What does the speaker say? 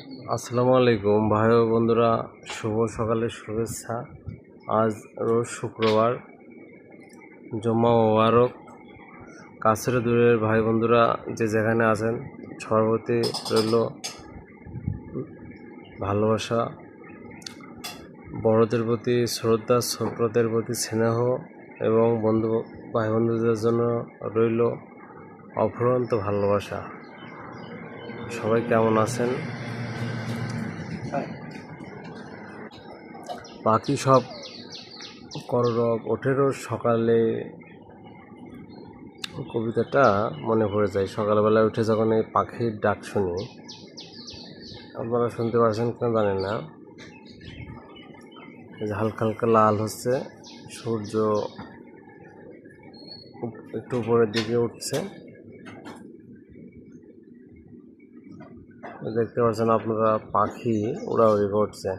আসসালামু আলাইকুম ভাই ও বন্ধুরা, শুভ সকালের শুভেচ্ছা। আজ রোজ শুক্রবার, জুম্মা মোবারক। কাছের দূরের ভাই বন্ধুরা যে যেখানে আছেন, সবার প্রতি রইল ভালোবাসা, বড়দের প্রতি শ্রদ্ধা, ছোটদের প্রতি স্নেহ এবং ভাই বন্ধুদের জন্য রইল অফুরন্ত ভালোবাসা। সবাই কেমন আছেন? বাকি সব কররব ওঠেরও সকালে কবিতাটা মনে পড়ে যায়। সকালবেলায় উঠে যখন এই পাখির ডাক শুনি, আপনারা শুনতে পারছেন কেন জানি না, যে হালকা হালকা লাল হচ্ছে, সূর্য একটু উপরের দিকে উঠছে, দেখতে পাচ্ছেন আপনারা পাখি উড়াউড়ি করছে।